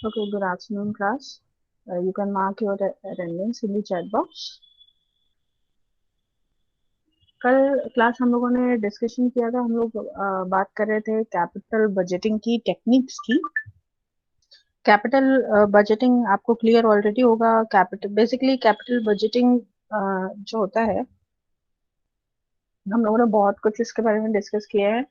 Okay, good afternoon, class. You can mark your attendance in the chat box. कल class हम लोगों ने discussion किया था, हम लोग बात कर रहे थे कैपिटल बजटिंग की टेक्निक्स की। कैपिटल बजटिंग आपको क्लियर ऑलरेडी होगा। बेसिकली कैपिटल बजटिंग जो होता है, हम लोगों ने बहुत कुछ इसके बारे में डिस्कस किया है।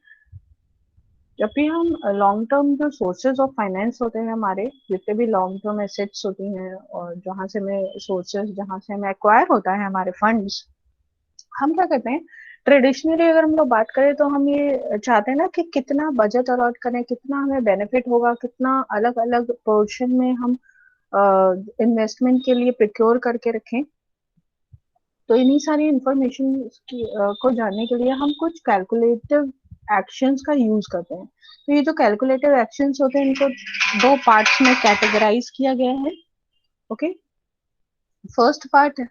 जब भी हम लॉन्ग टर्म जो सोर्सेज ऑफ फाइनेंस होते हैं, हमारे जितने भी लॉन्ग टर्म एसेट्स होती हैं और जहाँ से हमें सोर्सेज, जहाँ से हमें एक्वायर होता है हमारे फंड्स, हम क्या करते हैं ट्रेडिशनली अगर हम लोग बात करें तो हम ये चाहते हैं ना कि कितना बजट अलॉट करें, कितना हमें बेनिफिट होगा, कितना अलग अलग पोर्शन में हम इन्वेस्टमेंट के लिए प्रिक्योर करके रखें। तो इन्हीं सारी इंफॉर्मेशन को जानने के लिए हम कुछ कैलकुलेटिव एक्शंस का यूज करते हैं। तो ये जो कैलकुलेटिव एक्शंस होते हैं, इनको दो पार्ट्स में कैटेगराइज किया गया है। Okay, first part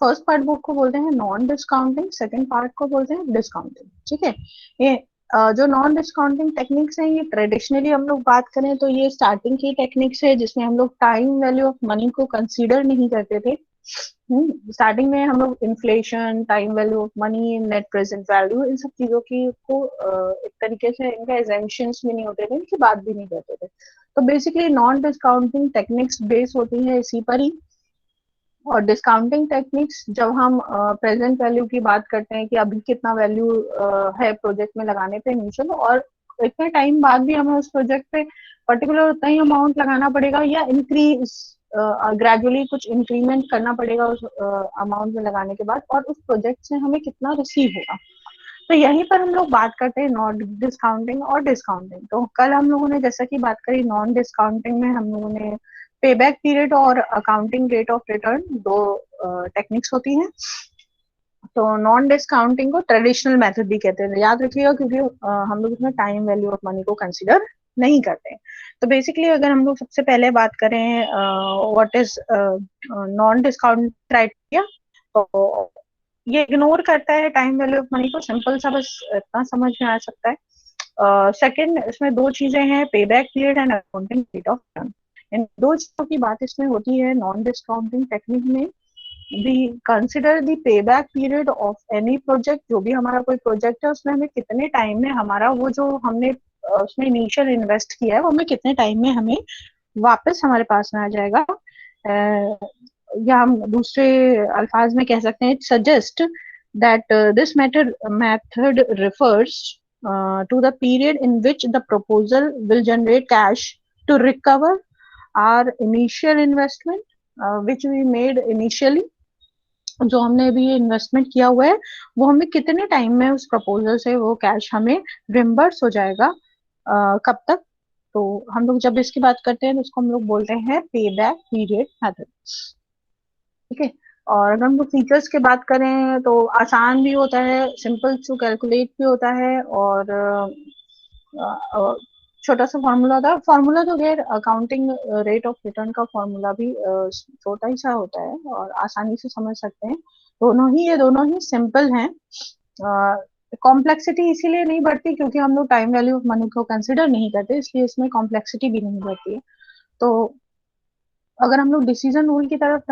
first part book को बोलते हैं नॉन डिस्काउंटिंग, सेकंड पार्ट को बोलते हैं डिस्काउंटिंग। ठीक है, ये जो नॉन डिस्काउंटिंग टेक्निक्स हैं, ये ट्रेडिशनली हम लोग बात करें तो ये स्टार्टिंग की टेक्निक्स है जिसमें हम लोग टाइम वैल्यू ऑफ मनी को कंसीडर नहीं करते थे। स्टार्टिंग में हम लोग inflation, time value of money, net present value, इन सब चीजों की को एक तरीके से इनका एग्जेम्पशंस भी नहीं होते थे, इनकी बात भी नहीं करते थे। तो basically non discounting techniques base होती है इसी पर ही। और डिस्काउंटिंग टेक्निक्स जब हम प्रेजेंट वैल्यू की बात करते हैं कि अभी कितना वैल्यू है प्रोजेक्ट में लगाने पे इनिशियल, और इतने टाइम बाद भी हमें उस प्रोजेक्ट पे पर्टिकुलर उतना ही अमाउंट लगाना पड़ेगा या इंक्रीज ग्रेजुअली कुछ इंक्रीमेंट करना पड़ेगा उस अमाउंट में लगाने के बाद, और उस प्रोजेक्ट से हमें कितना रिसीव होगा। तो यहीं पर हम लोग बात करते हैं नॉन डिस्काउंटिंग और डिस्काउंटिंग। तो कल हम लोगों ने जैसा कि बात करी नॉन डिस्काउंटिंग में, हम लोगों ने पेबैक पीरियड और अकाउंटिंग रेट ऑफ रिटर्न दो टेक्निक्स होती हैं। तो नॉन डिस्काउंटिंग को ट्रेडिशनल मेथड भी कहते हैं, याद रखिएगा, क्योंकि हम लोग इसमें टाइम वैल्यू ऑफ मनी को कंसिडर नहीं करते। तो बेसिकली अगर हम लोग सबसे पहले बात करें what is non discount criteria, तो ये इग्नोर करता है टाइम वैल्यू ऑफ मनी को। सिंपल सा बस इतना समझ में आ सकता है। सेकंड, इसमें दो चीजें हैं, pay back period and accounting rate of return. इन दो चीजों की बात इसमें होती है नॉन डिस्काउंटिंग टेक्निक में। We consider the pay back period of any project. जो भी हमारा कोई प्रोजेक्ट है उसमें हमें कितने टाइम में हमारा वो जो हमने उसमें इनिशियल इन्वेस्ट किया है वो हमें कितने टाइम में हमें वापस हमारे पास में आ जाएगा। या हम दूसरे अल्फाज में कह सकते हैं, it suggest that this method refers to the period in which the proposal will generate cash to recover our initial investment which we made initially। जो हमने अभी इन्वेस्टमेंट किया हुआ है वो हमें कितने टाइम में उस प्रपोजल से वो कैश हमें रिम्बर्स हो जाएगा, कब तक। तो हम लोग जब इसकी बात करते हैं तो उसको हम लोग बोलते हैं पे बैक पीरियड मेथड। ठीक है, और अगर हम लोग फीचर्स की बात करें तो आसान भी होता है, सिंपल टू कैलकुलेट भी होता है, और छोटा सा फॉर्मूला था। फॉर्मूला तो खैर अकाउंटिंग रेट ऑफ रिटर्न का फॉर्मूला भी छोटा ही सा होता है और आसानी से समझ सकते हैं। दोनों ही सिंपल हैं। कॉम्प्लेक्सिटी इसीलिए नहीं बढ़ती क्योंकि हम लोग टाइम वैल्यू ऑफ मनी को कंसिडर नहीं करते, इसलिए इसमें कॉम्प्लेक्सिटी भी नहीं बढ़ती है। तो अगर हम लोग डिसीजन रूल की तरफ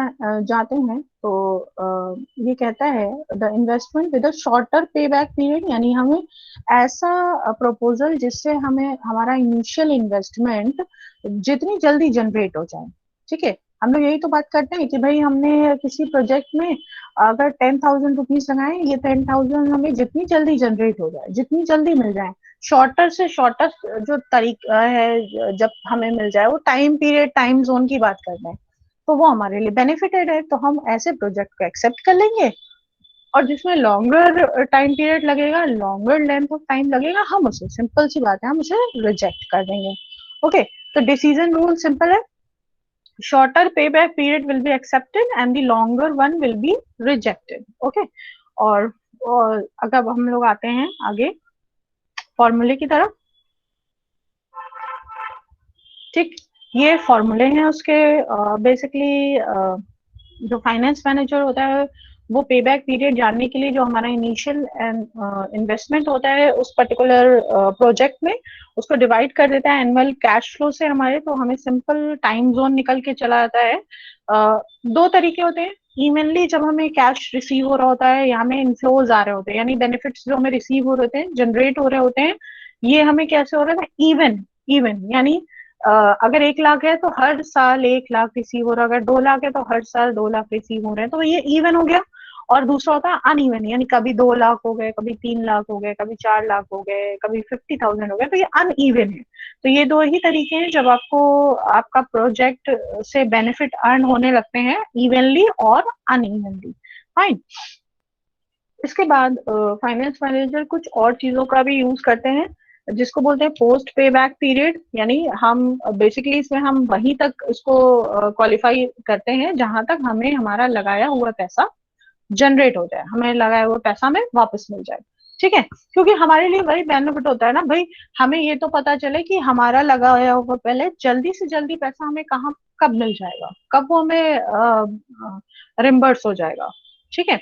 जाते हैं तो ये कहता है the investment with a shorter पे बैक पीरियड, यानी हमें ऐसा प्रपोजल जिससे हमें हमारा इनिशियल इन्वेस्टमेंट जितनी जल्दी जनरेट हो जाए। ठीक है, हम लोग यही तो बात करते हैं कि भाई हमने किसी प्रोजेक्ट में अगर 10,000 रुपीज लगाए, ये 10,000 हमें जितनी जल्दी जनरेट हो जाए, जितनी जल्दी मिल जाए, शॉर्टर से शॉर्टर जो तरीका है जब हमें मिल जाए, वो टाइम पीरियड टाइम जोन की बात कर रहे हैं, तो वो हमारे लिए बेनिफिटेड है, तो हम ऐसे प्रोजेक्ट को एक्सेप्ट कर लेंगे। और जिसमें लॉन्गर टाइम पीरियड लगेगा, लॉन्गर लेंथ ऑफ टाइम लगेगा, हम उसे, सिंपल सी बात है, हम उसे रिजेक्ट कर देंगे। ओके, तो डिसीजन रूल सिंपल है, shorter payback period will be accepted and the longer one will be rejected। okay, और, और अगर हम लोग आते हैं आगे फॉर्मूले की तरफ। ठीक, ये फॉर्मूले हैं उसके। बेसिकली जो फाइनेंस मैनेजर होता है वो पे बैक पीरियड जानने के लिए जो हमारा इनिशियल इन्वेस्टमेंट होता है उस पर्टिकुलर प्रोजेक्ट में, उसको डिवाइड कर देता है एनुअल कैश फ्लो से हमारे, तो हमें सिंपल टाइम जोन निकल के चला आता है। दो तरीके होते हैं, इवनली जब हमें कैश रिसीव हो रहा होता है या हमें इनफ्लोज आ रहे होते हैं, यानी बेनिफिट्स जो हमें रिसीव हो रहे होते हैं, जनरेट हो रहे होते हैं, ये हमें कैसे हो रहा है, इवन इवन, यानी अगर 1 लाख है तो हर साल 1 लाख रिसीव हो रहा है, अगर 2 लाख है तो हर साल 2 लाख रिसीव हो रहे हैं, तो ये इवन हो गया। और दूसरा होता है अनइवन, यानी कभी 2 लाख हो गए, कभी 3 लाख हो गए, कभी 4 लाख हो गए, कभी 50,000 हो गए, तो ये अनइवन है। तो ये दो ही तरीके हैं जब आपको आपका प्रोजेक्ट से बेनिफिट अर्न होने लगते हैं, इवनली और अनइवनली। फाइन। इसके बाद फाइनेंस मैनेजर कुछ और चीजों का भी यूज करते हैं जिसको बोलते हैं पोस्ट पे बैक पीरियड, यानी हम बेसिकली इसमें हम वहीं तक इसको क्वालिफाई करते हैं जहां तक हमें हमारा लगाया हुआ पैसा जनरेट हो जाए, हमें लगाया हुआ पैसा हमें वापस मिल जाए। ठीक है, क्योंकि हमारे लिए वही बेनिफिट होता है ना भाई, हमें ये तो पता चले कि हमारा लगाया हुआ पहले जल्दी से जल्दी पैसा हमें कहाँ कब मिल जाएगा, कब वो हमें रिम्बर्स हो जाएगा। ठीक है,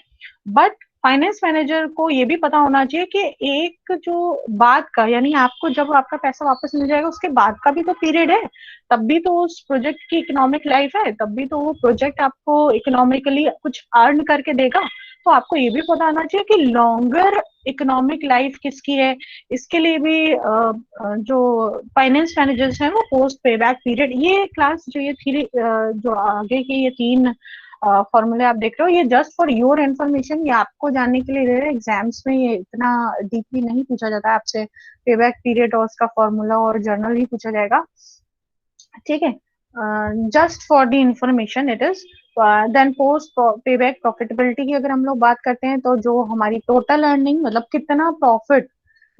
बट फाइनेंस मैनेजर को ये भी पता होना चाहिए कि एक जो बाद का, यानी आपको जब आपका पैसा वापस मिल जाएगा उसके बाद का भी तो पीरियड है, तब भी तो उस प्रोजेक्ट की इकोनॉमिक लाइफ है, तब भी तो वो प्रोजेक्ट आपको इकोनॉमिकली कुछ अर्न करके देगा। तो आपको ये भी पता होना चाहिए कि लॉन्गर इकोनॉमिक लाइफ किसकी है। इसके लिए भी जो फाइनेंस मैनेजर्स हैं वो पोस्ट पे बैक पीरियड, ये क्लास जो ये थ्री जो आगे के ये 3 फॉर्मूले आप देख रहे हो, ये जस्ट फॉर योर इन्फॉर्मेशन, ये आपको जानने के लिए दे रहे हैं। एग्जाम्स में ये इतना डीपली नहीं पूछा जाता है आपसे, पे बैक पीरियड और उसका फॉर्मूला और जर्नल ही पूछा जाएगा। ठीक है, just for the information it is. Then post payback profitability की अगर हम लोग बात करते हैं, तो जो हमारी टोटल अर्निंग, मतलब कितना प्रॉफिट,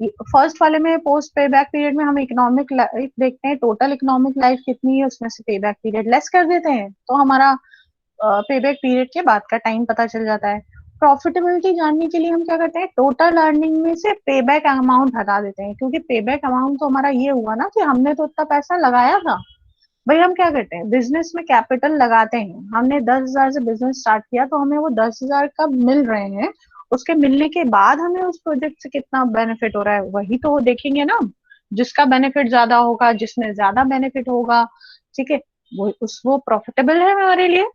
फर्स्ट वाले में पोस्ट पे बैक पीरियड में हम इकोनॉमिक लाइफ देखते हैं, टोटल इकोनॉमिक लाइफ कितनी है, उसमें से पे बैक पीरियड लेस कर देते हैं, तो हमारा पे बैक पीरियड के बाद का टाइम पता चल जाता है। प्रॉफिटेबिलिटी जानने के लिए हम क्या करते हैं, टोटल अर्निंग में से पे बैक अमाउंट हटा देते हैं, क्योंकि पे बैक अमाउंट तो हमारा ये हुआ ना कि हमने तो उतना पैसा लगाया था। भाई हम क्या करते हैं, बिजनेस में कैपिटल लगाते हैं, हमने 10,000 से बिजनेस स्टार्ट किया, तो हमें वो 10,000 कब मिल रहे हैं, उसके मिलने के बाद हमें उस प्रोजेक्ट से कितना बेनिफिट हो रहा है, वही तो वो देखेंगे ना। जिसका बेनिफिट ज्यादा होगा, जिसमें ज्यादा बेनिफिट होगा, ठीक है, वो प्रॉफिटेबल है हमारे लिए।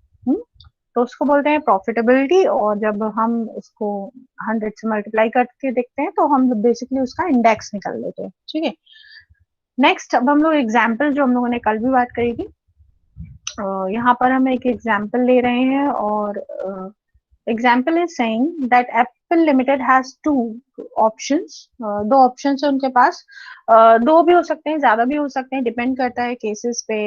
तो उसको बोलते हैं प्रॉफिटेबिलिटी, और जब हम उसको 100 से मल्टीप्लाई करके देखते हैं तो हम बेसिकली उसका इंडेक्स निकाल लेते हैं। ठीक है, नेक्स्ट अब हम लोग एग्जाम्पल जो हम लोगों ने कल भी बात करी थी, यहाँ पर हम एक एग्जाम्पल ले रहे हैं, और example is saying that Apple limited has 2 options, 2 options है उनके पास। दो भी हो सकते हैं, ज्यादा भी हो सकते हैं, डिपेंड करता है केसेस पे,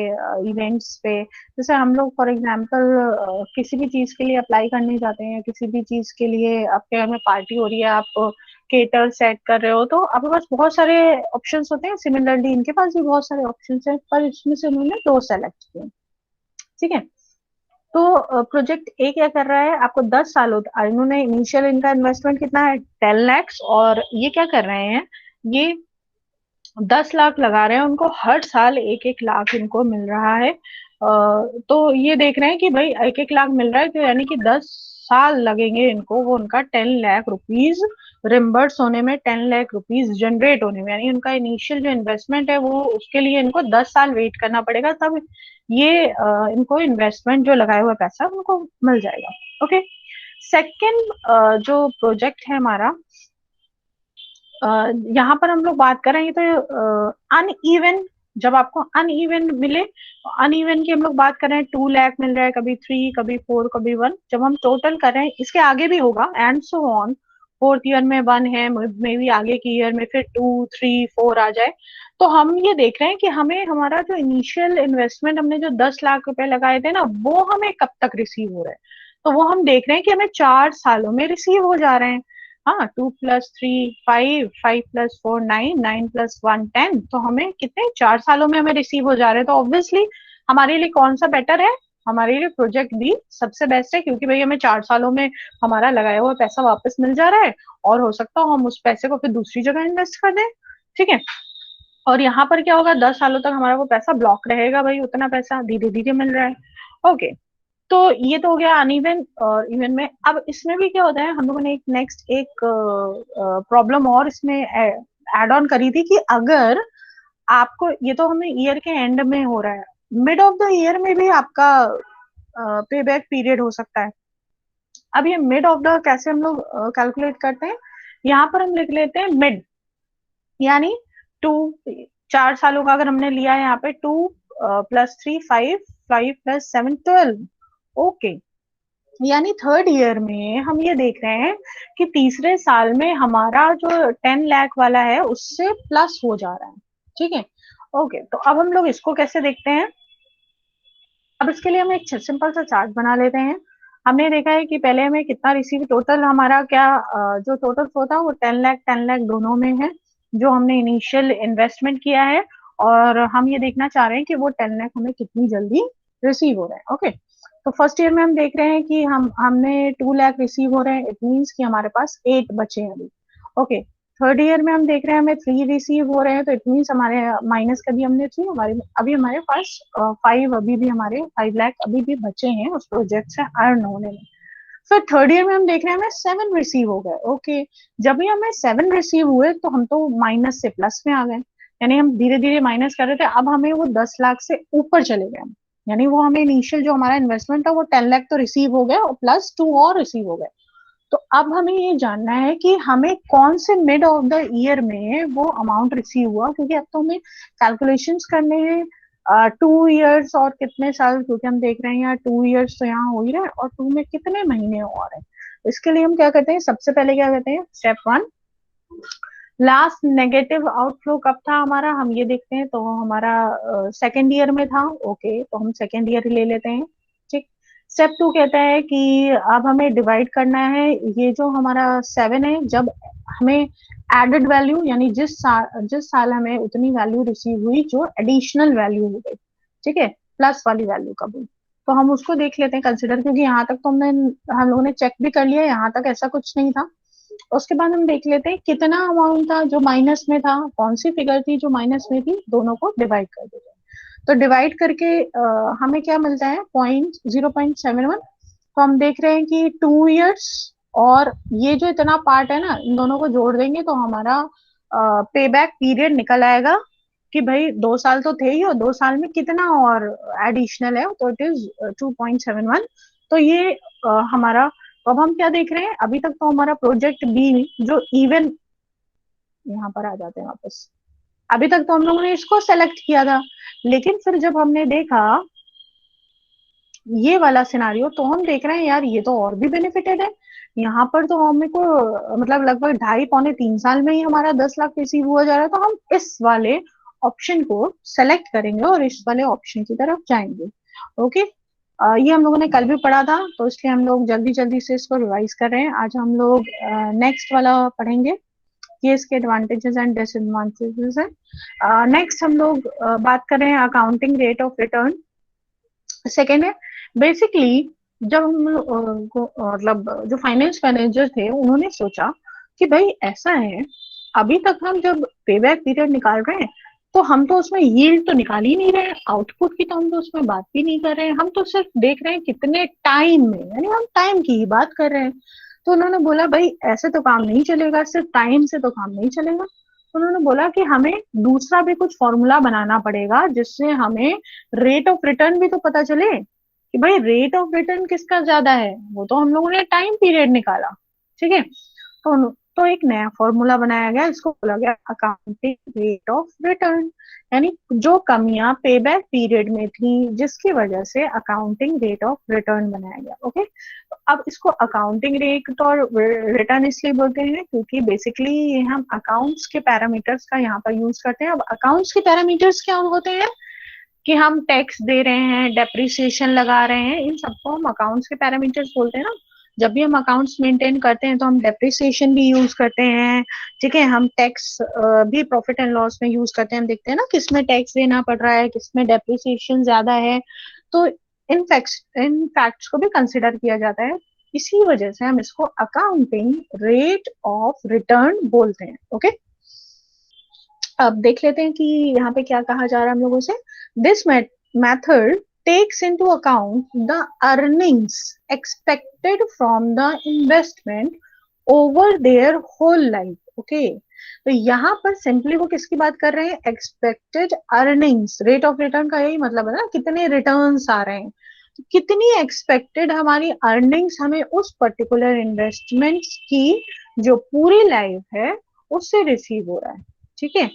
इवेंट्स पे। जैसे हम लोग फॉर एग्जाम्पल किसी भी चीज के लिए अप्लाई करने जाते हैं, किसी भी चीज के लिए आपके घर में पार्टी हो रही है, आप केटर सेट कर रहे हो, तो आपके पास बहुत सारे ऑप्शंस होते हैं। सिमिलरली इनके पास भी बहुत सारे ऑप्शंस हैं, पर इसमें से उन्होंने 2 सेलेक्ट किए। ठीक है, तो प्रोजेक्ट ए क्या कर रहा है, आपको 10 साल होता, इन्होंने इनिशियल इनका इन्वेस्टमेंट कितना है, 10 lakhs, और ये क्या कर रहे हैं, ये 10 लाख लगा रहे हैं, उनको हर साल 1-1 लाख इनको मिल रहा है। तो ये देख रहे हैं कि भाई 1-1 लाख मिल रहा है, तो यानी कि 10 साल लगेंगे इनको, वो उनका 10 लाख रुपीज रिम्बर्स होने में, 10 लाख रुपीज जनरेट होने में, यानी उनका इनिशियल जो इन्वेस्टमेंट है वो, उसके लिए इनको 10 साल वेट करना पड़ेगा, तब ये इनको इन्वेस्टमेंट जो लगाया हुआ पैसा उनको मिल जाएगा। ओके, सेकेंड जो प्रोजेक्ट है हमारा, यहाँ पर हम लोग बात कर रहे हैं तो अनइवन, जब आपको अनइवन मिले, अनइवन की हम लोग बात कर रहे हैं, 2 लाख मिल रहा है, कभी 3, कभी 4, कभी 1, जब हम टोटल कर रहे हैं, इसके आगे भी होगा and so on, fourth year में 1 है, मे बी आगे की ईयर में फिर 2, 3, 4 आ जाए। तो हम ये देख रहे हैं कि हमें हमारा जो इनिशियल इन्वेस्टमेंट, हमने जो 10 लाख रुपए लगाए थे ना, वो हमें कब तक रिसीव हो रहा है, तो वो हम देख रहे हैं कि हमें 4 सालों में रिसीव हो जा रहे हैं। हाँ, 2+3 5, 5+4 9, 9+1 10, तो हमें कितने 4 सालों में हमें रिसीव हो जा रहे हैं। तो ऑब्वियसली हमारे लिए कौन सा बेटर है, हमारे लिए प्रोजेक्ट बी सबसे बेस्ट है, क्योंकि भाई हमें 4 सालों में हमारा लगाया हुआ पैसा वापस मिल जा रहा है, और हो सकता हो हम उस पैसे को फिर दूसरी जगह इन्वेस्ट कर दें। ठीक है, और यहाँ पर क्या होगा, 10 सालों तक हमारा वो पैसा ब्लॉक रहेगा, भाई उतना पैसा धीरे धीरे मिल रहा है। ओके, तो ये तो हो गया अनइवन और इवन में। अब इसमें भी क्या होता है, हम लोगों ने एक नेक्स्ट एक प्रॉब्लम और इसमें ऐड ऑन करी थी कि अगर आपको, ये तो हमें ईयर के एंड में हो रहा है, मिड ऑफ द ईयर में भी आपका पे बैक पीरियड हो सकता है। अब ये मिड ऑफ द कैसे हम लोग कैलकुलेट करते हैं, यहाँ पर हम लिख लेते हैं मिड, यानी 2, 4 सालों का अगर हमने लिया है यहाँ पे 2 + 3 5, 5 + 7 12, ओके। यानी थर्ड ईयर में हम ये देख रहे हैं कि तीसरे साल में हमारा जो 10 लाख वाला है उससे प्लस हो जा रहा है, ठीक है। ओके, तो अब हम लोग इसको कैसे देखते हैं, अब इसके लिए हम एक सिंपल सा चार्ट बना लेते हैं। हमने देखा है कि पहले हमें कितना रिसीव, टोटल हमारा क्या जो टोटल फ्लो था वो 10 लाख 10 लाख दोनों में है, जो हमने इनिशियल इन्वेस्टमेंट किया है, और हम ये देखना चाह रहे हैं कि वो 10 लाख हमें कितनी जल्दी रिसीव हो रहे हैं। ओके, तो फर्स्ट ईयर में हम देख रहे हैं कि हमने 2 लाख रिसीव हो रहे हैं, इट मीन्स कि हमारे पास 8 बचे हैं अभी। ओके, थर्ड ईयर में हम देख रहे हैं हमें 3 रिसीव हो रहे हैं, तो इट मीन्स हमारे माइनस कर दिया हमने 3, हमारे अभी हमारे पास 5, अभी भी हमारे 5 लाख अभी भी बचे हैं उस प्रोजेक्ट से अर्न होने में। फिर थर्ड ईयर में हम देख रहे हैं हमें 7 रिसीव हो गए। ओके, जब भी हमें 7 रिसीव हुए तो हम तो माइनस से प्लस में आ गए, यानी हम धीरे धीरे माइनस कर रहे थे, अब हमें वो 10 लाख से ऊपर चले गए हम, यानी वो हमें इनिशियल जो हमारा इन्वेस्टमेंट था वो 10 लाख तो रिसीव हो गया और प्लस 2 और रिसीव हो गए। तो अब हमें ये जानना है कि हमें कौन से मिड ऑफ द ईयर में वो अमाउंट रिसीव हुआ, क्योंकि अब तो हमें कैलकुलेशंस करने हैं 2 इयर्स और कितने साल, क्योंकि हम देख रहे हैं यहाँ 2 इयर्स तो यहाँ हो ही रहा है, और 2 में कितने महीने और है। इसके लिए हम क्या करते हैं, सबसे पहले क्या करते हैं, स्टेप 1, लास्ट नेगेटिव आउटफ्लो कब था हमारा, हम ये देखते हैं, तो हमारा सेकेंड ईयर में था। ओके, तो हम सेकेंड ईयर ले लेते हैं, ठीक। स्टेप 2 कहता है कि अब हमें डिवाइड करना है, ये जो हमारा 7 है, जब हमें एडेड वैल्यू, यानी जिस साल हमें उतनी वैल्यू रिसीव हुई जो एडिशनल वैल्यू हो गई, ठीक है, प्लस वाली वैल्यू कब हुई, तो हम उसको देख लेते हैं कंसिडर, क्योंकि यहाँ तक तो हम लोगों ने चेक भी कर लिया, यहाँ तक ऐसा कुछ नहीं था। उसके बाद हम देख लेते हैं कितना अमाउंट था जो माइनस में था, कौन सी फिगर थी जो माइनस में थी, दोनों को डिवाइड कर देते हैं। तो डिवाइड करके हमें क्या मिलता है, 0.71। तो हम देख रहे हैं कि 2 इयर्स और ये जो इतना पार्ट है ना, इन दोनों को जोड़ देंगे तो हमारा पे बैक पीरियड निकल आएगा कि भाई 2 साल तो थे ही, और 2 साल में कितना और एडिशनल है, तो इट इज 2.71। तो ये हमारा, तो अब हम क्या देख रहे हैं, अभी तक तो हमारा प्रोजेक्ट बी जो इवन, यहाँ पर आ जाते हैं वापस, अभी तक तो हम लोगों ने इसको सेलेक्ट किया था, लेकिन फिर जब हमने देखा ये वाला सिनारियो, तो हम देख रहे हैं यार ये तो और भी बेनिफिटेड है, यहाँ पर तो हमें को मतलब लगभग 2.5 पौने 3 साल में ही हमारा 10 लाख रिसीव हुआ जा रहा है, तो हम इस वाले ऑप्शन को सेलेक्ट करेंगे और इस वाले ऑप्शन की तरफ जाएंगे। ओके, ये हम लोगों ने कल भी पढ़ा था, तो इसलिए हम लोग जल्दी जल्दी से इसको रिवाइज कर रहे हैं। आज हम लोग नेक्स्ट वाला पढ़ेंगे, ये इसके एडवांटेजेस एंड डिसएडवांटेजेस है। नेक्स्ट हम लोग बात कर रहे हैं accounting rate of return. Second है बेसिकली, जब हम मतलब जो फाइनेंस मैनेजर थे उन्होंने सोचा कि भाई ऐसा है, अभी तक हम जब पे बैक पीरियड निकाल रहे हैं तो हम तो उसमें यील्ड तो निकाल ही नहीं रहे, आउटपुट की तो हम तो उसमें बात भी नहीं कर रहे हैं, हम तो सिर्फ देख रहे हैं कितने टाइम में, यानी हम टाइम की ही बात कर रहे हैं। तो उन्होंने बोला भाई ऐसे तो काम नहीं चलेगा, सिर्फ टाइम से तो काम नहीं चलेगा। उन्होंने बोला कि हमें दूसरा भी कुछ फॉर्मूला बनाना पड़ेगा जिससे हमें रेट ऑफ रिटर्न भी तो पता चले कि भाई रेट ऑफ रिटर्न किसका ज्यादा है, वो तो हम लोगों ने टाइम पीरियड निकाला, ठीक है। तो एक नया फॉर्मूला बनाया गया, इसको बोला गया अकाउंटिंग रेट ऑफ रिटर्न, यानी जो कमियां पे बैक पीरियड में थी जिसकी वजह से अकाउंटिंग रेट ऑफ रिटर्न बनाया गया। ओके, तो अब इसको अकाउंटिंग रेट और रिटर्न इसलिए बोलते हैं क्योंकि बेसिकली हम अकाउंट्स के पैरामीटर्स का यहाँ पर यूज करते हैं। अब अकाउंट्स के पैरामीटर्स क्या होते हैं कि हम टैक्स दे रहे हैं, डेप्रिसिएशन लगा रहे हैं, इन सबको हम अकाउंट्स के पैरामीटर्स बोलते हैं ना। जब भी हम अकाउंट्स मेंटेन करते हैं तो हम डेप्रिसिएशन भी यूज करते हैं, ठीक है, हम टैक्स भी प्रॉफिट एंड लॉस में यूज करते हैं, हम देखते हैं ना किसमें टैक्स देना पड़ रहा है, किसमें डेप्रिसिएशन ज्यादा है, तो इन फैक्ट्स को भी कंसिडर किया जाता है। इसी वजह से हम इसको अकाउंटिंग रेट ऑफ रिटर्न बोलते हैं। ओके, अब देख लेते हैं कि यहाँ पे क्या कहा जा रहा है हम लोगों से। This method takes into account the earnings expected from the investment over their whole life. Okay, तो यहाँ पर सिंपली वो किसकी बात कर रहे हैं, expected earnings. Rate of return का यही मतलब है ना, कितने रिटर्न्स आ रहे हैं, तो कितनी एक्सपेक्टेड हमारी अर्निंग्स हमें उस पर्टिकुलर इन्वेस्टमेंट्स की जो पूरी लाइफ है उससे रिसीव हो रहा है। ठीक है,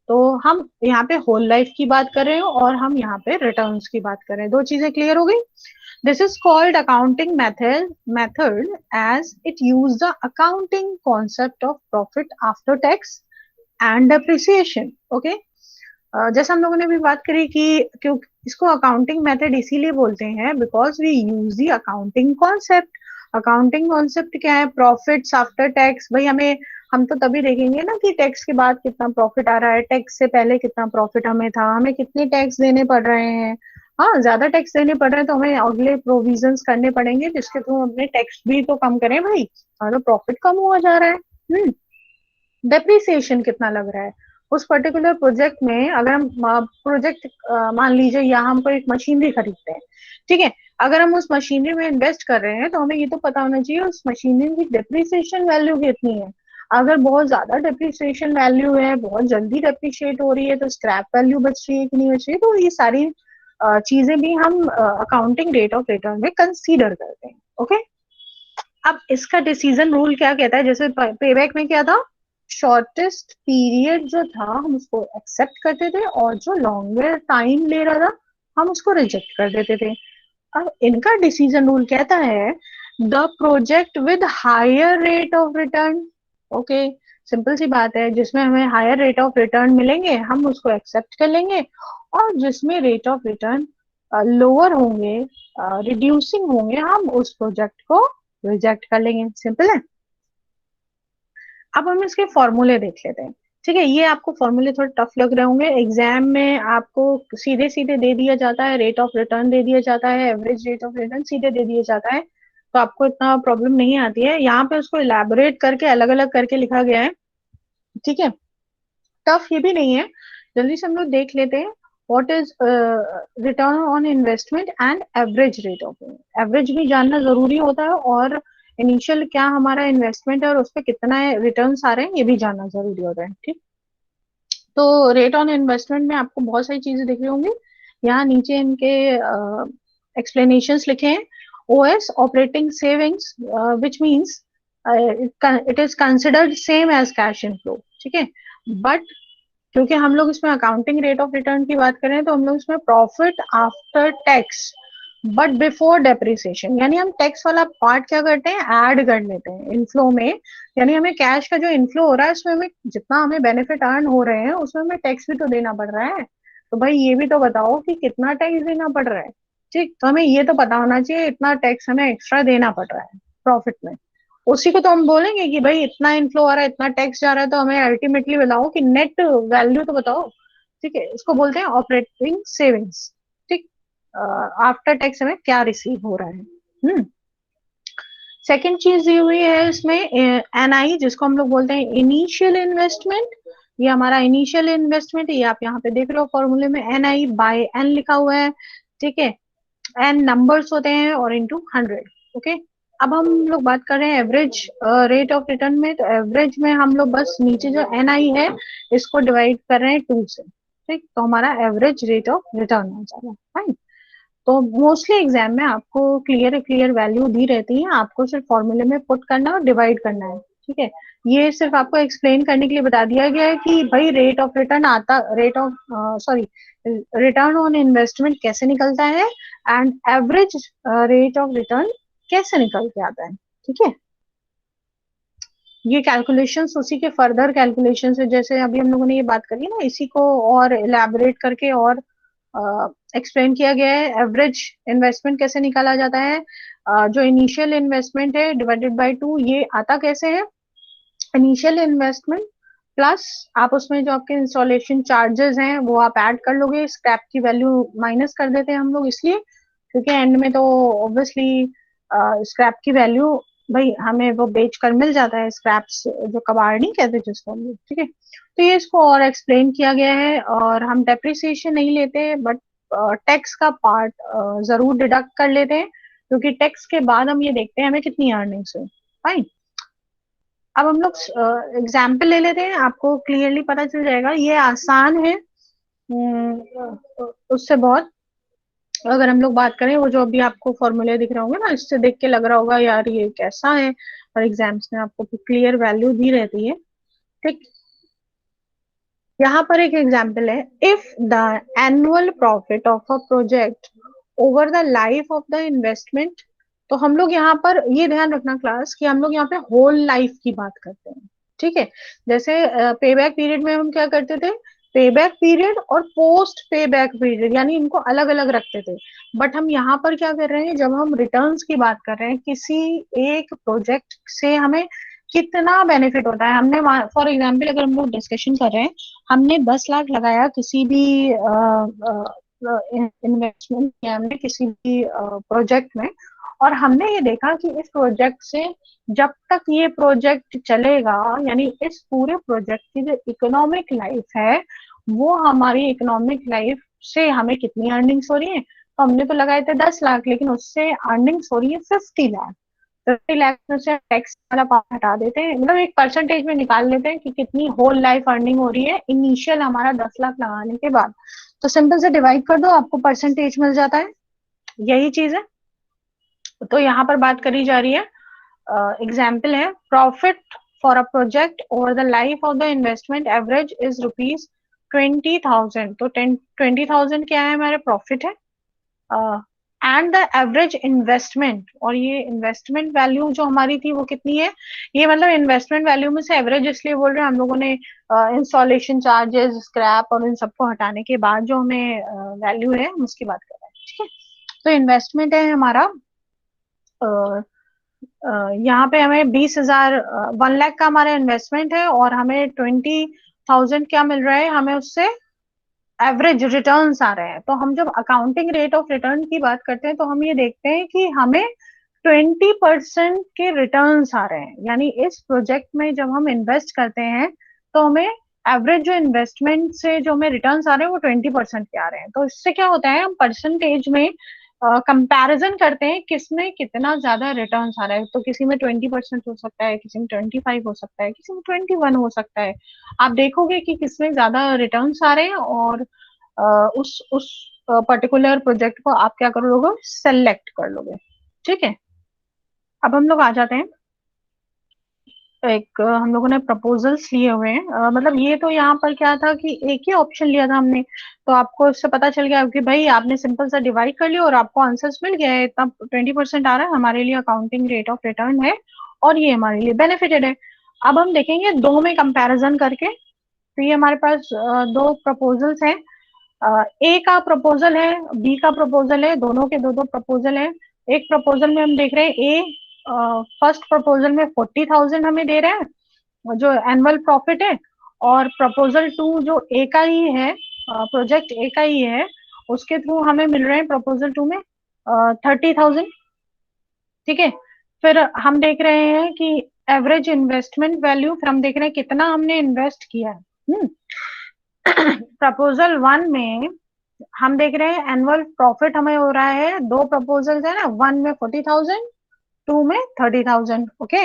तो हम यहाँ पे होल लाइफ की बात कर रहे हैं और हम यहाँ पे रिटर्न्स की बात कर रहे हैं। दो चीजें क्लियर हो गई। This is called accounting method as it use the accounting concept of profit after tax and depreciation. Okay, जैसा हम लोगों ने भी बात करी कि क्यों इसको अकाउंटिंग मेथड इसीलिए बोलते हैं because we use the accounting concept. Accounting concept क्या है, प्रॉफिट्स आफ्टर टैक्स। भाई हमें, हम तो तभी देखेंगे ना कि टैक्स के बाद कितना प्रॉफिट आ रहा है, टैक्स से पहले कितना प्रॉफिट हमें था, हमें कितने टैक्स देने पड़ रहे हैं। हाँ, ज्यादा टैक्स देने पड़ रहे हैं तो हमें अगले प्रोविजंस करने पड़ेंगे जिसके थ्रू हम अपने टैक्स भी तो कम करें भाई, हमारा प्रॉफिट कम हुआ जा रहा है। डेप्रिसिएशन कितना लग रहा है उस पर्टिकुलर प्रोजेक्ट में। अगर हम प्रोजेक्ट मान लीजिए यहाँ हमको एक मशीनरी खरीदते हैं, ठीक है, अगर हम उस मशीनरी में इन्वेस्ट कर रहे हैं तो हमें ये तो पता होना चाहिए उस मशीनरी की डेप्रिसिएशन वैल्यू कितनी है। अगर बहुत ज्यादा डेप्रिसिएशन वैल्यू है, बहुत जल्दी डेप्रिशिएट हो रही है, तो स्क्रैप वैल्यू बच रही है कि नहीं बच रही है, तो ये सारी चीजें भी हम अकाउंटिंग रेट ऑफ रिटर्न में कंसीडर करते हैं। ओके, अब इसका डिसीजन रूल क्या कहता है, जैसे पेबैक में क्या था, शॉर्टेस्ट पीरियड जो था हम उसको एक्सेप्ट करते थे और जो लॉन्गर टाइम ले रहा था हम उसको रिजेक्ट कर देते थे। अब इनका डिसीजन रूल कहता है the project with higher rate of return. Okay, simple सी बात है, जिसमें हमें हायर रेट ऑफ रिटर्न मिलेंगे हम उसको एक्सेप्ट कर लेंगे, और जिसमें रेट ऑफ रिटर्न लोअर होंगे, रिड्यूसिंग होंगे, हम उस प्रोजेक्ट को रिजेक्ट कर लेंगे। सिंपल है। अब हम इसके फॉर्मूले देख लेते हैं। ठीक है, ये आपको फॉर्मूले थोड़े टफ लग रहे होंगे, एग्जाम में आपको सीधे सीधे दे दिया जाता है, रेट ऑफ रिटर्न दे दिया जाता है, एवरेज रेट ऑफ रिटर्न सीधे दे दिया जाता है, तो आपको इतना प्रॉब्लम नहीं आती है। यहाँ पे उसको इलेबोरेट करके अलग अलग करके लिखा गया है। ठीक है, टफ ये भी नहीं है, जल्दी से हम लोग देख लेते हैं। What is return on investment and average rate of, average भी जानना जरूरी होता है और इनिशियल क्या हमारा इन्वेस्टमेंट है और उस पर कितना रिटर्न आ रहे हैं ये भी जानना जरूरी होता है। ठीक, तो रेट ऑन इन्वेस्टमेंट में आपको बहुत सारी चीजें दिख रही होंगी, यहाँ नीचे इनके एक्सप्लेनेशंस लिखे हैं। OS, operating savings, which means it is considered same as cash inflow. ठीक है, बट क्योंकि हम लोग इसमें अकाउंटिंग रेट ऑफ रिटर्न की बात करें तो हम लोग इसमें profit after tax but before depreciation, यानी हम टैक्स वाला पार्ट क्या करते हैं, ऐड कर लेते हैं इनफ्लो में। यानी हमें कैश का जो इनफ्लो हो रहा है उसमें हमें जितना हमें बेनिफिट अर्न हो रहे हैं उसमें हमें टैक्स भी तो देना पड़ रहा है। तो भाई ये भी तो बताओ कि कितना टैक्स देना पड़ रहा है। ठीक, तो हमें ये तो पता होना चाहिए इतना टैक्स हमें एक्स्ट्रा देना पड़ रहा है प्रॉफिट में, उसी को तो हम बोलेंगे कि भाई इतना इनफ्लो आ रहा है, इतना टैक्स जा रहा है, तो हमें अल्टीमेटली बताओ कि नेट वैल्यू तो बताओ। ठीक है, इसको बोलते हैं ऑपरेटिंग सेविंग्स। ठीक, आफ्टर टैक्स हमें क्या रिसीव हो रहा है। सेकेंड चीज दी हुई है इसमें एनआई, जिसको हम लोग बोलते हैं इनिशियल इन्वेस्टमेंट। ये हमारा इनिशियल इन्वेस्टमेंट है, ये आप यहाँ पे देख रहे हो फॉर्मूले में एन आई बाय एन लिखा हुआ है। ठीक है, एन नंबर्स होते हैं और इंटू 100। ओके, अब हम लोग बात कर रहे हैं एवरेज रेट ऑफ रिटर्न में, तो एवरेज में हम लोग बस नीचे जो एन आई है इसको डिवाइड कर रहे हैं 2 से। ठीक, तो हमारा एवरेज रेट ऑफ रिटर्न हो जाएगा। फाइन, तो मोस्टली एग्जाम में आपको क्लियर क्लियर वैल्यू दी रहती है, आपको सिर्फ फॉर्मूले में पुट करना और डिवाइड करना है। ठीक है, ये सिर्फ आपको एक्सप्लेन करने के लिए बता दिया गया है कि भाई रेट ऑफ रिटर्न आता, rate of sorry return on investment कैसे निकलता है and average rate of return कैसे निकल के आता है। ठीक है, ये कैलकुलेशंस उसी के फर्दर कैलकुलेशंस है, जैसे अभी हम लोगों ने ये बात करी ना, इसी को और इलेबोरेट करके और एक्सप्लेन किया गया है। एवरेज इन्वेस्टमेंट कैसे निकाला जाता है, जो इनिशियल इन्वेस्टमेंट है डिवाइडेड बाय 2, ये आता कैसे है, इनिशियल इन्वेस्टमेंट प्लस आप उसमें जो आपके इंस्टॉलेशन चार्जेस हैं वो आप ऐड कर लोगे, स्क्रैप की वैल्यू माइनस कर देते हैं हम लोग इसलिए क्योंकि एंड में तो ऑब्वियसली स्क्रैप की वैल्यू भाई हमें वो बेच कर मिल जाता है, स्क्रैप्स जो कबाड़ नहीं कहते जिसको हम लोग। ठीक है, तो ये इसको और एक्सप्लेन किया गया है, और हम डेप्रिसिएशन नहीं लेते बट टैक्स का पार्ट जरूर डिडक्ट कर लेते हैं, क्योंकि टैक्स के बाद हम ये देखते हैं हमें कितनी अर्निंग्स है। फाइन। अब हम लोग एग्जाम्पल ले लेते हैं, आपको क्लियरली पता चल जाएगा, ये आसान है उससे बहुत। अगर हम लोग बात करें, वो जो अभी आपको फॉर्मूले दिख रहे होंगे ना, इससे देख के लग रहा होगा यार ये कैसा है, और एग्जाम्स में आपको क्लियर वैल्यू दी रहती है। ठीक। यहाँ पर एक एग्जाम्पल है, if the annual profit of a project over the life of the investment. तो हम लोग यहाँ पर ये ध्यान रखना क्लास, कि हम लोग यहाँ पे होल लाइफ की बात करते हैं। ठीक है। जैसे पे बैक पीरियड में हम क्या करते थे, पे बैक पीरियड और पोस्ट पे बैक पीरियड, यानी इनको अलग अलग रखते थे। बट हम यहाँ पर क्या कर रहे हैं, जब हम रिटर्न्स की बात कर रहे हैं, किसी एक प्रोजेक्ट से हमें कितना बेनिफिट होता है। हमने फॉर एग्जाम्पल अगर हम लोग डिस्कशन कर रहे हैं, हमने 10 लाख लगाया किसी भी इन्वेस्टमेंट किया हमने किसी भी प्रोजेक्ट में, और हमने ये देखा कि इस प्रोजेक्ट से जब तक ये प्रोजेक्ट चलेगा, यानी इस पूरे प्रोजेक्ट की जो इकोनॉमिक लाइफ है, वो हमारी इकोनॉमिक लाइफ से हमें कितनी अर्निंग्स हो रही है। तो हमने तो लगाए थे 10 लाख, लेकिन उससे अर्निंग्स हो रही है 50 लाख। 50 लाख में से टैक्स वाला पार्ट हटा देते हैं, मतलब एक परसेंटेज में निकाल लेते हैं कि कितनी होल लाइफ अर्निंग हो रही है इनिशियल हमारा 10 लाख लगाने के बाद। तो सिंपल से डिवाइड कर दो, आपको परसेंटेज मिल जाता है। यही चीज है। तो यहाँ पर बात करी जा रही है, एग्जाम्पल है, profit for a project over the life of the investment average is ₹20,000। तो 20,000 क्या है, हमारे प्रॉफिट है। एंड द एवरेज इन्वेस्टमेंट, और ये इन्वेस्टमेंट वैल्यू जो हमारी थी वो कितनी है, ये मतलब इन्वेस्टमेंट वैल्यू में से एवरेज इसलिए बोल रहे हैं, हम लोगों ने इंस्टॉलेशन चार्जेस, स्क्रैप और इन सबको हटाने के बाद जो हमें वैल्यू है हम उसकी बात कर रहे हैं। ठीक है। तो इन्वेस्टमेंट है हमारा, यहाँ पे हमें 20,000, 1 लाख का हमारा इन्वेस्टमेंट है, और हमें 20,000 क्या मिल रहा है, हमें उससे एवरेज रिटर्न्स आ रहे हैं। तो हम जब अकाउंटिंग रेट ऑफ रिटर्न की बात करते हैं, तो हम ये देखते हैं कि हमें 20% के रिटर्न्स आ रहे हैं, यानी इस प्रोजेक्ट में जब हम इन्वेस्ट करते हैं, तो हमें एवरेज जो इन्वेस्टमेंट से जो हमें रिटर्न्स आ रहे हैं वो 20% के आ रहे हैं। तो इससे क्या होता है, हम परसेंटेज में कंपैरिजन करते हैं किसमें कितना ज्यादा रिटर्न्स आ रहा है। तो किसी में 20% हो सकता है, किसी में 25 हो सकता है, किसी में 21 हो सकता है। आप देखोगे कि किसमें ज्यादा रिटर्न्स आ रहे हैं, और उस पर्टिकुलर प्रोजेक्ट को आप क्या कर लोगे, सेलेक्ट कर लोगे। ठीक है। अब हम लोग आ जाते हैं, एक हम लोगों ने प्रपोजल्स लिए हुए हैं, मतलब ये तो यहाँ पर क्या था कि एक ही ऑप्शन लिया था हमने, तो आपको इससे पता चल गया कि भाई आपने सिंपल सा डिवाइड कर लिया और आपको आंसर्स मिल गया है, इतना 20% आ रहा है हमारे लिए, अकाउंटिंग रेट ऑफ रिटर्न है, और ये हमारे लिए बेनिफिटेड है। अब हम देखेंगे दो में कंपैरिजन करके। तो ये हमारे पास दो प्रपोजल्स हैं, ए का प्रपोजल है, बी का प्रपोजल है, दोनों के दो दो प्रपोजल है। एक प्रपोजल में हम देख रहे हैं ए, फर्स्ट प्रपोजल में 40,000 हमें दे रहे हैं जो एनुअल प्रॉफिट है, और प्रपोजल टू जो ए का ही है, प्रोजेक्ट ए का ही है, उसके थ्रू हमें मिल रहे हैं प्रपोजल टू में 30,000। ठीक है। फिर हम देख रहे हैं कि एवरेज इन्वेस्टमेंट वैल्यू, फिर हम देख रहे हैं कितना हमने इन्वेस्ट किया है। प्रपोजल वन में हम देख रहे हैं एनुअल प्रॉफिट हमें हो रहा है, दो प्रपोजल है ना, वन में 40,000, टू में 30,000। ओके।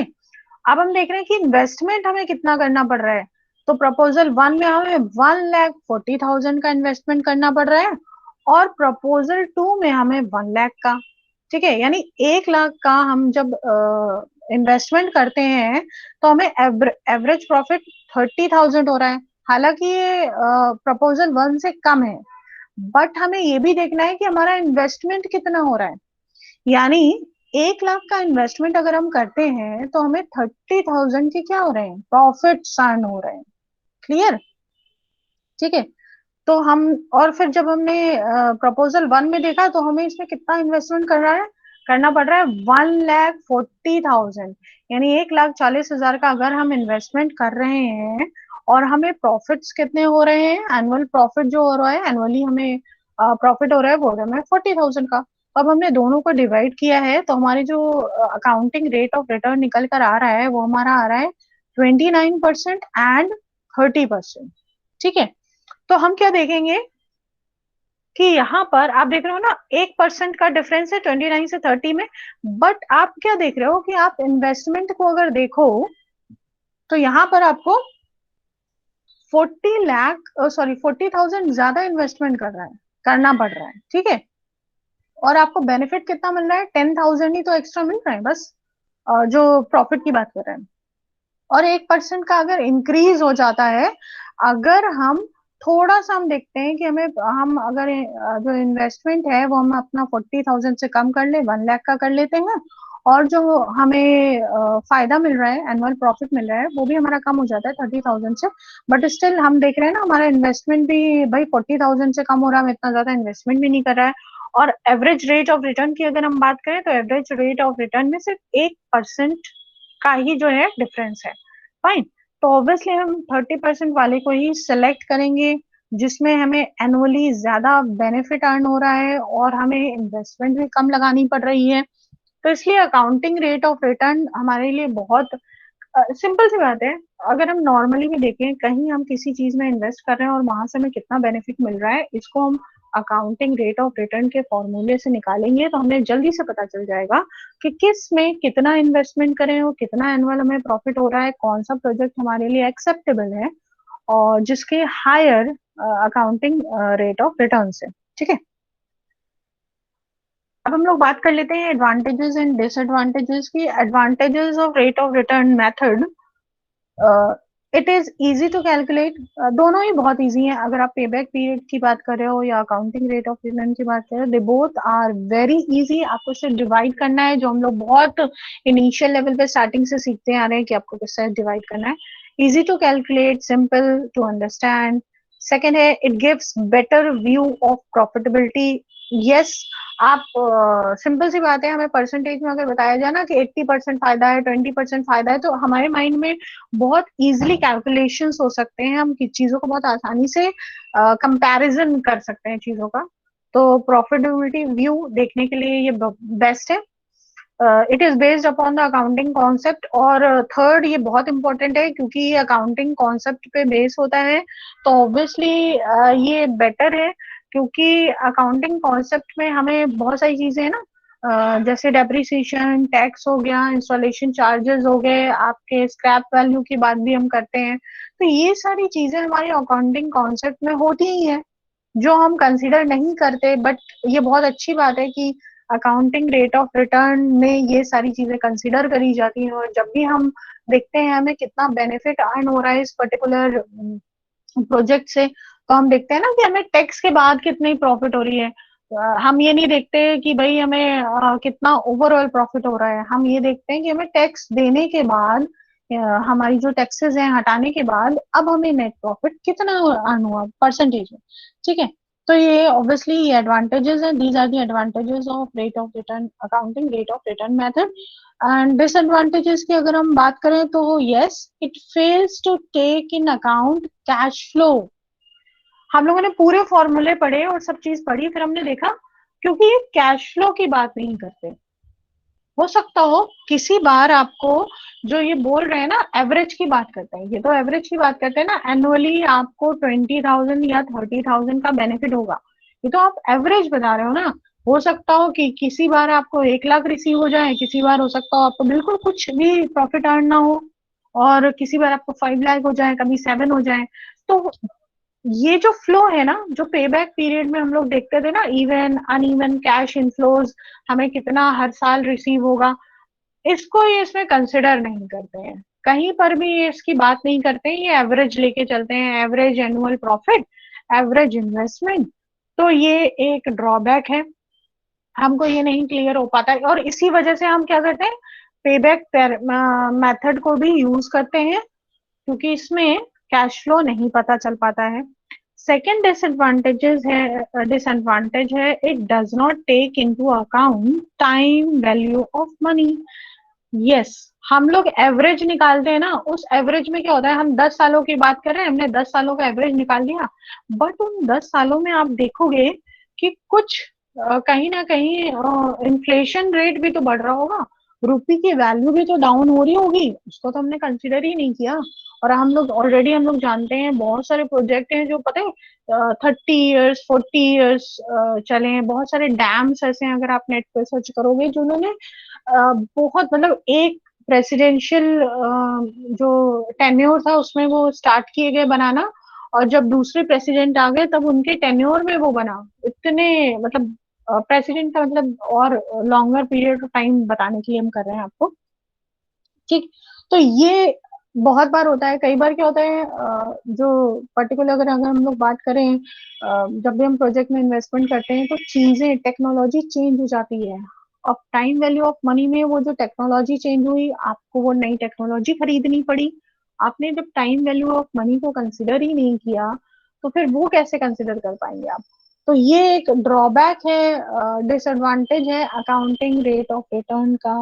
अब हम देख रहे हैं कि इन्वेस्टमेंट हमें कितना करना पड़ रहा है। तो प्रपोजल वन में हमें 1,40,000 का इन्वेस्टमेंट करना पड़ रहा है, और प्रपोजल टू में हमें 1 लाख का। ठीक है। यानी 1 लाख का हम जब इन्वेस्टमेंट करते हैं, तो हमें एवरेज प्रॉफिट 30,000 हो रहा है। हालांकि ये प्रपोजल वन से कम है, बट हमें ये भी देखना है कि हमारा इन्वेस्टमेंट कितना हो रहा है। यानी 1 लाख का इन्वेस्टमेंट अगर हम करते हैं, तो हमें 30,000 के क्या हो रहे हैं, प्रॉफिट अर्न हो रहे हैं। क्लियर। ठीक है। तो हम, और फिर जब हमने प्रपोजल वन में देखा, तो हमें इसमें कितना इन्वेस्टमेंट करना पड़ रहा है, 1,40,000, यानी 1,40,000 का अगर हम इन्वेस्टमेंट कर रहे हैं, और हमें प्रॉफिट्स कितने हो रहे हैं, एनुअल प्रॉफिट जो हो रहा है, एनुअली हमें प्रॉफिट हो रहा है वो हो रहा है हमें 40,000 का। अब हमने दोनों को डिवाइड किया है, तो हमारी जो अकाउंटिंग रेट ऑफ रिटर्न निकल कर आ रहा है, वो हमारा आ रहा है 29% एंड 30%। ठीक है। तो हम क्या देखेंगे, कि यहाँ पर आप देख रहे हो ना 1% का डिफरेंस है 29 से 30 में, बट आप क्या देख रहे हो कि आप इन्वेस्टमेंट को अगर देखो तो यहाँ पर आपको 40,000 ज्यादा इन्वेस्टमेंट करना पड़ रहा है, ठीक है। और आपको बेनिफिट कितना मिल रहा है, 10,000 ही तो एक्स्ट्रा मिल रहा है बस, जो प्रॉफिट की बात कर रहे हैं। और 1% का अगर इंक्रीज हो जाता है, अगर हम थोड़ा सा हम देखते हैं कि हम अगर जो इन्वेस्टमेंट है वो हम अपना 40,000 से कम कर ले, 1 लाख का कर लेते हैं, और जो हमें फायदा मिल रहा है, एनुअल प्रॉफिट मिल रहा है, वो भी हमारा कम हो जाता है 30,000 से। बट स्टिल हम देख रहे हैं ना हमारा इन्वेस्टमेंट भी भाई 40,000 से कम हो रहा है, हम इतना ज्यादा इन्वेस्टमेंट भी नहीं कर रहा है। और एवरेज रेट ऑफ रिटर्न की अगर हम बात करें तो एवरेज रेट ऑफ रिटर्न में सिर्फ 1% का ही जो है डिफरेंस है। फाइन, तो ऑब्वियसली हम 30% वाले को ही सिलेक्ट करेंगे, जिसमें हमें एनुअली ज्यादा बेनिफिट अर्न हो रहा है और हमें इन्वेस्टमेंट भी कम लगानी पड़ रही है। तो इसलिए अकाउंटिंग रेट ऑफ रिटर्न हमारे लिए बहुत सिंपल सी बात है। अगर हम नॉर्मली भी देखें, कहीं हम किसी चीज में इन्वेस्ट कर रहे हैं और वहां से हमें कितना बेनिफिट मिल रहा है, इसको हम अकाउंटिंग रेट ऑफ रिटर्न के फॉर्मूले से निकालेंगे तो हमें जल्दी से पता चल जाएगा कि किस में कितना इन्वेस्टमेंट करें और कितना एनुअल हमें प्रॉफिट हो रहा है, कौन सा प्रोजेक्ट हमारे लिए एक्सेप्टेबल है और जिसके higher accounting rate of return से, ठीक है। अब हम लोग बात कर लेते हैं एडवांटेजेस एंड डिसएडवांटेजेस की। Advantages of rate of return method, it is easy to calculate. दोनों ही बहुत इजी हैं, अगर आप पे बैक पीरियड की बात कर रहे हो या अकाउंटिंग रेट ऑफ रिटर्न की बात कर रहे हो, they both are very easy. आपको सिर्फ डिवाइड करना है, जो हम लोग बहुत इनिशियल लेवल पे स्टार्टिंग से सीखते आ रहे हैं कि आपको किस तरह डिवाइड करना है। Easy to calculate, simple to understand. Second है, it gives better view of profitability. Yes, आप सिंपल सी बात है, हमें परसेंटेज में अगर बताया जाए ना कि 80% फायदा है, 20% फायदा है, तो हमारे माइंड में बहुत इजीली कैलकुलेशंस हो सकते हैं, हम चीजों को बहुत आसानी से कंपैरिजन कर सकते हैं चीजों का। तो प्रॉफिटेबिलिटी व्यू देखने के लिए ये बेस्ट है। It is based upon the accounting concept. और थर्ड, ये बहुत इंपॉर्टेंट है क्योंकि ये अकाउंटिंग कॉन्सेप्ट पे बेस होता है, तो ऑब्वियसली ये बेटर है, क्योंकि अकाउंटिंग कॉन्सेप्ट में हमें बहुत सारी चीजें है ना, जैसे डेप्रिसिएशन, टैक्स हो गया, इंस्टॉलेशन चार्जेस हो गए, आपके स्क्रैप वैल्यू की बात भी हम करते हैं, तो ये सारी चीजें हमारी अकाउंटिंग कॉन्सेप्ट में होती ही है, जो हम कंसीडर नहीं करते। बट ये बहुत अच्छी बात है कि अकाउंटिंग रेट ऑफ रिटर्न में ये सारी चीजें कंसीडर करी जाती हैं, और जब भी हम देखते हैं हमें कितना बेनिफिट अर्न हो रहा है इस पर्टिकुलर प्रोजेक्ट से, तो हम देखते हैं ना कि हमें टैक्स के बाद कितनी प्रॉफिट हो रही है। हम ये नहीं देखते कि भाई हमें कितना ओवरऑल प्रॉफिट हो रहा है, हम ये देखते हैं कि हमें टैक्स देने के बाद, हमारी जो टैक्सेस हैं हटाने के बाद, अब हमें नेट प्रॉफिट कितना अर्न हुआ परसेंटेज में, ठीक है। तो ये ऑब्वियसली एडवांटेजेस हैं, these are the advantages of rate of return, accounting rate of return method. And disadvantages की अगर हम बात करें तो yes, it fails to take in account cash flow. हम लोगों ने पूरे फॉर्मूले पढ़े और सब चीज पढ़ी, फिर हमने देखा क्योंकि ये कैश फ्लो की बात नहीं करते। हो सकता हो किसी बार आपको, जो ये बोल रहे हैं ना एवरेज की बात करते हैं, ये तो एवरेज की बात करते हैं ना, एनुअली आपको 20,000 या 30,000 का बेनिफिट होगा, ये तो आप एवरेज बता रहे हो ना। हो सकता हो कि किसी बार आपको 1 लाख रिसीव हो जाए, किसी बार हो सकता हो आपको बिल्कुल कुछ भी प्रॉफिट अर्न ना हो, और किसी बार आपको 5 लाख हो जाए, कभी 7 हो जाए। तो ये जो फ्लो है ना, जो पे बैक पीरियड में हम लोग देखते थे ना, इवन अनइवन कैश इनफ्लोज, हमें कितना हर साल रिसीव होगा, इसको ये इसमें कंसिडर नहीं करते हैं, कहीं पर भी ये इसकी बात नहीं करते हैं, ये एवरेज लेके चलते हैं, average annual profit, average investment. तो ये एक ड्रॉबैक है, हमको ये नहीं क्लियर हो पाता है, और इसी वजह से हम क्या करते हैं, पे बैक मेथड को भी यूज करते हैं, क्योंकि इसमें कैश फ्लो नहीं पता चल पाता है। सेकेंड डिसएडवांटेज है, it does not take into account time value of money. Yes, हम लोग एवरेज निकालते हैं ना, उस एवरेज में क्या होता है, हम 10 सालों की बात कर रहे हैं, हमने 10 सालों का एवरेज निकाल लिया, बट उन 10 सालों में आप देखोगे कि कुछ कहीं ना कहीं इन्फ्लेशन रेट भी तो बढ़ रहा होगा, रुपी की वैल्यू भी तो डाउन हो रही होगी, उसको तो हमने कंसिडर ही नहीं किया। और हम लोग जानते हैं बहुत सारे प्रोजेक्ट हैं जो पता है 30 इयर्स 40 इयर्स चले हैं। बहुत सारे डैम्स ऐसे हैं, अगर आप नेट पे सर्च करोगे, जिन्होंने बहुत मतलब एक प्रेसिडेंशियल जो टेन्योर था उसमें वो स्टार्ट किए गए बनाना, और जब दूसरे प्रेसिडेंट आ गए तब उनके टेन्योर में वो बना। इतने मतलब प्रेसिडेंट का मतलब और लॉन्गर पीरियड ऑफ टाइम बताने के लिए हम कर रहे हैं आपको। ठीक। तो ये बहुत बार होता है। कई बार क्या होता है जो पर्टिकुलर अगर अगर हम लोग बात करें, जब भी हम प्रोजेक्ट में इन्वेस्टमेंट करते हैं तो चीजें टेक्नोलॉजी चेंज हो जाती है। अब टाइम वैल्यू ऑफ मनी में वो जो टेक्नोलॉजी चेंज हुई, आपको वो नई टेक्नोलॉजी खरीदनी पड़ी। आपने जब टाइम वैल्यू ऑफ मनी को कंसिडर ही नहीं किया, तो फिर वो कैसे कंसिडर कर पाएंगे आप? तो ये एक ड्रॉबैक है, डिसएडवांटेज है अकाउंटिंग रेट ऑफ रिटर्न का।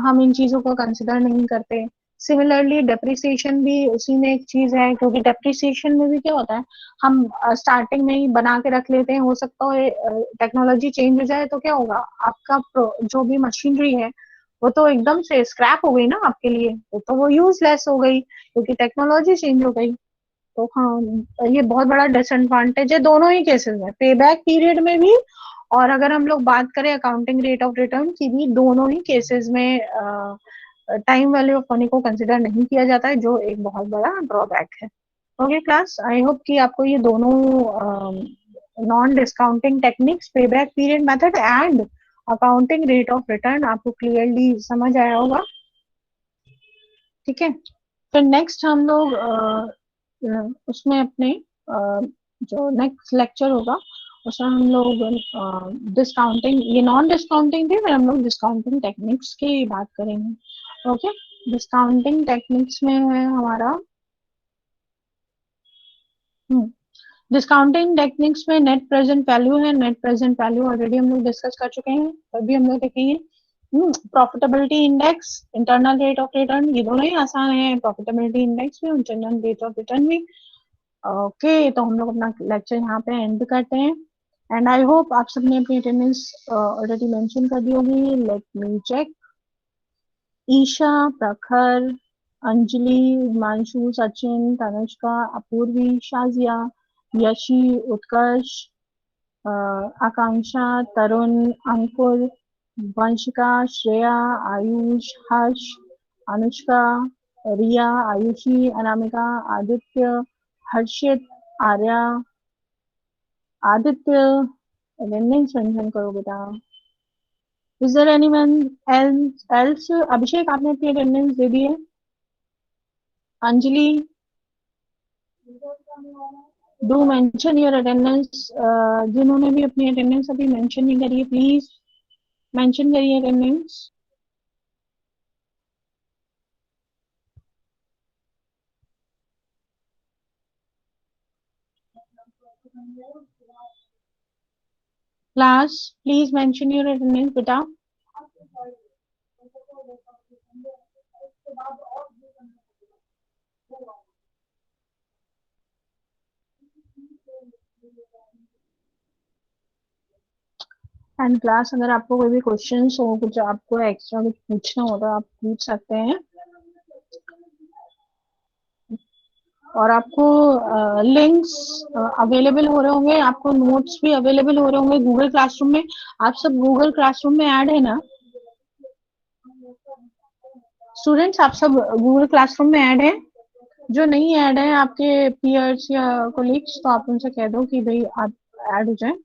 हम इन चीजों को कंसिडर नहीं करते। सिमिलरली डेप्रिसिएशन भी उसी में एक चीज है, क्योंकि डेप्रिसिएशन में भी क्या होता है, हम स्टार्टिंग में ही बना के रख लेते हैं। हो सकता है टेक्नोलॉजी चेंज हो जाए तो क्या होगा, आपका जो भी मशीनरी है वो तो एकदम से स्क्रैप हो गई ना आपके लिए, तो वो यूजलेस हो गई क्योंकि टेक्नोलॉजी चेंज हो गई। तो हाँ, ये बहुत बड़ा डिसएडवांटेज है दोनों ही केसेस में, पे बैक पीरियड में भी, और अगर हम लोग बात करें अकाउंटिंग रेट ऑफ रिटर्न की भी, दोनों ही केसेस में टाइम वैल्यू ऑफ मनी को कंसिडर नहीं किया जाता है, जो एक बहुत बड़ा ड्रॉबैक है। ओके क्लास, आई होप कि आपको ये दोनों नॉन डिस्काउंटिंग टेक्निक्स, पे back period method and accounting rate of return आपको क्लियरली समझ आया होगा। ठीक है। फिर नेक्स्ट हम लोग उसमें अपने जो नेक्स्ट लेक्चर होगा उसमें हम लोग डिस्काउंटिंग, ये नॉन डिस्काउंटिंग थी, फिर हम लोग डिस्काउंटिंग टेक्निक्स की बात करेंगे। ओके। डिस्काउंटिंग टेक्निक्स में है हमारा डिस्काउंटिंग टेक्निक्स में नेट प्रेजेंट वैल्यू है। नेट प्रेजेंट वैल्यू ऑलरेडी हम लोग डिस्कस कर चुके हैं, तभी हम लोग देखेंगे। Profitability index, internal rate of return, ये दोनों ही आसान है, प्रॉफिटेबिलिटी इंडेक्स भी, इंटरनल रेट ऑफ रिटर्न भी। ओके, तो हम लोग अपना लेक्चर यहाँ पे एंड करते हैं। एंड आई होप आप सबने अपनी अटेंडेंस ऑलरेडी मेंशन कर दी होगी। Let me check. Isha, Prakhar, Anjali, Himanshu, Sachin, Tanushka, Apoorvi, Shazia, Yashi, Utkarsh, Akanksha, Tarun, Ankur, Vanshika, Shreya, Ayush, Harsh, Anushka, Riya, Ayushi, Anamika, Aditya, Harshit, Arya, Aditya, attendance mention करो बेटा। Is there anyone else? Abhishek, आपने अपनी अटेंडेंस दे दी है? Anjali, do mention your attendance. जिन्होंने भी अपनी अटेंडेंस अभी मेंशन नहीं करी है, प्लीज मेंशन करिए attendance. Class, please mention your attendance बेटा। एंड क्लास, अगर आपको कोई भी क्वेश्चंस हो, कुछ आपको एक्स्ट्रा कुछ पूछना हो तो आप पूछ सकते हैं। और आपको लिंक्स अवेलेबल हो रहे होंगे, आपको नोट्स भी अवेलेबल हो रहे होंगे गूगल क्लासरूम में। आप सब गूगल क्लासरूम में ऐड है ना स्टूडेंट्स? आप सब गूगल क्लासरूम में ऐड है? जो नहीं ऐड है आपके पीयर्स या कोलीग्स, तो आप उनसे कह दो कि भाई आप ऐड हो जाए।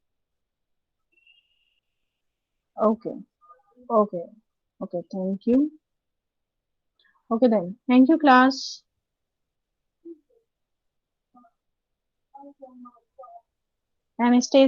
Okay, okay, okay, thank you. Okay then, thank you class, and stay